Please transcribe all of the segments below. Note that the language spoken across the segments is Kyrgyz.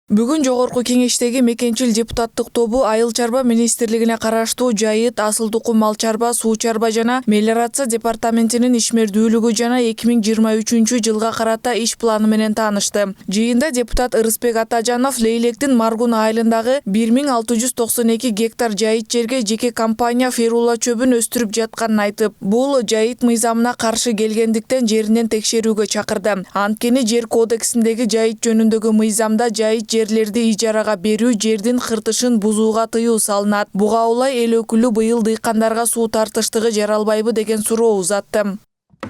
Бүгүн жогорку кеңештеги мекенчил депутаттык тобу Айыл чарба министрлигине караштуу жайыт, асыл тукум мал чарба, суу чарба жана мелиорация департаментинин ишмердүүлүгү жана 2023 жылга карата иш планы менен таанышты. Жыйында депутат Ырысбек Атажанов Лейлектин Маргун айылындагы 1692 гектар жайыт жерге жеке компания ферула чөбүн өстүрүп жатканын айтып, бул жайыт мыйзамына каршы келгендиктен жеринен текшерүүгө чакырды. Анткени жер кодексиндеги жайыт жөнүндөгү мыйзамда жайыт жерлерди ижарага берүү жердин кыртышын бузууга тыюу салынат. Буга улай эл өкүлү быйыл дыйкандарга суу тартыштыгы жаралбайбы деген суроо узатты.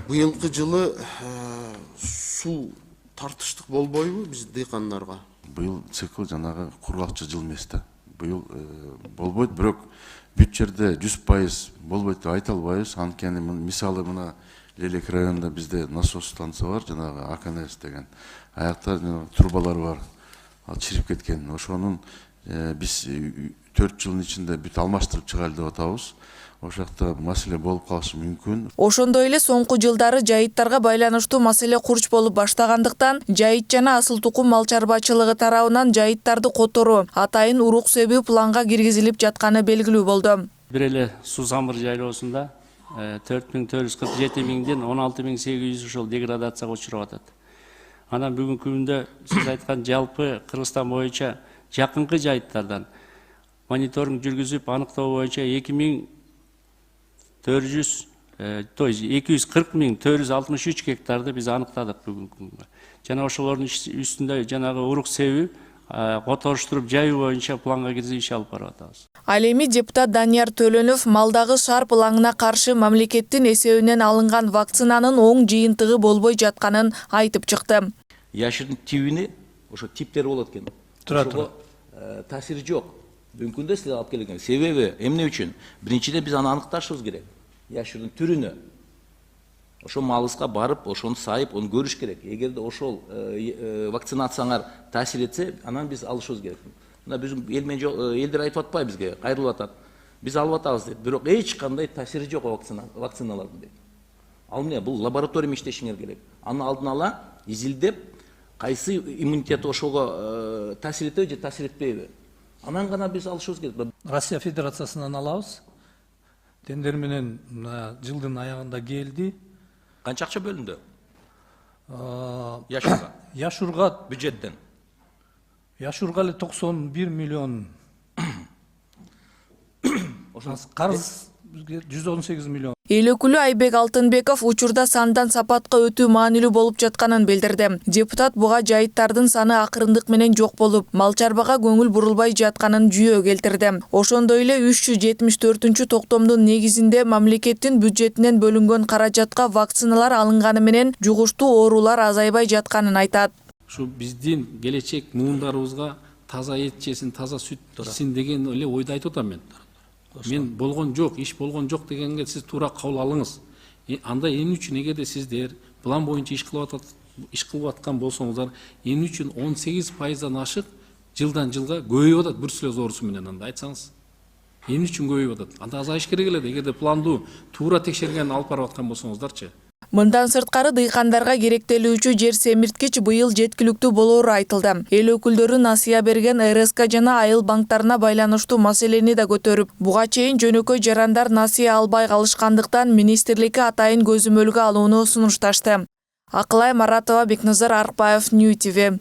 Быйылкы жылы суу тартыштык болбойбу биз дыйкандарга? Быйыл цикл жанагы кургакчы жыл эмес да. Быйыл болбойт, бирок бүт жерде 100% болбойт деп айта албайбыз. Анткени мисалы мына Лелек районунда бизде насос станция бар, жанагы АКНС деген. Аякта трубалар бар. Чирип кеткен. Ошонун биз 4 жылдын ичинде бүт алмаштырып чыгайлы деп атабыз. Ошакта маселе болуп калышы мүмкүн. Ошондой эле соңку жылдары жайыттарга байланыштуу маселе курч болуп баштагандыктан, жайыт жана асыл тукум мал чарбачылыгы тарабынан жайыттарды которуу атайын урук себүү планга киргизилип жатканы белгилүү болду. Бир эле суу самыр жайлоосунда 4447 миңден 16800 ошол деградацияга учурап атат. Анан бүгүнкү күндө сиз айткан жалпы Кыргызстан боюнча жакынкы жайыттардан мониторинг жүргүзүп аныктоо боюнча 240.463 гектарды биз аныктадык бүгүнкү күнгө. Жана ошолордун үстүндө жанагы урук себүү, которуштуруп жайуу боюнча планга киргизип иш алып барып атабыз. Ал эми депутат Данияр Төлөнов малдагы шарп ылаңына каршы мамлекеттин эсебинен алынган вакцинанын оң жыйынтыгы болбой жатканын айтып чыкты. Яшырдын тибини, ошо типтер болот экен. Ошого таасири жок. Бүгүнкү күндө сиз алып келген. Себеби эмне үчүн? Биринчиден биз аны аныкташыбыз керек. Яшырдын түрүнө. Ошо малыбызга барып, ошону сайып, onu көрүш керек. Эгерде ошол вакцинацияңар таасир этсе, анан биз алышыбыз керек. Мына биз элдер айтып атпайбы бизге, кайрылып атат. Биз алып атабыз дейт. Бирок эч кандай таасири жок вакциналардын дейт. Ал эмне? Бул лаборатория иштешиңер керек. Аны алдын ала изилдеп, кайсы иммунитет ошого таасир этеби же таасир этпейби? Анан гана биз алышыбыз керек. Россия Федерациясынан алабыз. Тендер менен жылдын аягында келди. Канча акча бөлүндү? Яшурга. Яшурга Бюджеттен. Яшурга эле 91 миллион. Карыз 118 миллион. Эл өкүлү Айбек Алтынбеков учурда сандан сапатка өтүү маанилүү болуп жатканын билдирди. Депутат буга жайыттардын саны акырындык менен жок болуп, мал чарбага көңүл бурулбай жатканын жүйө келтирди. Ошондой эле 374-токтомдун негизинде мамлекеттин бюджетинен бөлүнгөн каражатка вакциналар алынганы менен жугуштуу оорулар азайбай жатканын айтат. Ушу биздин келечек муундарыбызга таза эт жесин, таза сүт ичсин деген эле ойду айтып атам мен. Мен болгон жок, иш болгон жок дегенге сиз туура кабыл алыңыз. Анда эмне үчүн эгерде сиздер план боюнча иш кылып аткан болсоңуздар, эмне үчүн 18%дан ашык жылдан жылга көбөйүп атат бруцеллез оорусу менен анда айтсаңыз. Эмне үчүн көбөйүп атат? Анда азайыш керек эле эгерде пландуу туура текшерген алып барып аткан болсоңуздарчы. Мындан сырткары дыйкандарга керектелүүчү жер семирткич быйыл жеткиликтүү болоору айтылды. Эл өкүлдөрү насыя берген РСК жана айыл банктарына байланыштуу маселени да көтөрүп, буга чейин жөнөкөй жарандар насыя албай калышкандыктан министрликке атайын көзөмөлгө алууну сунушташты. Акылай Маратова, Бекназар Аркбаев, Нью ТВ.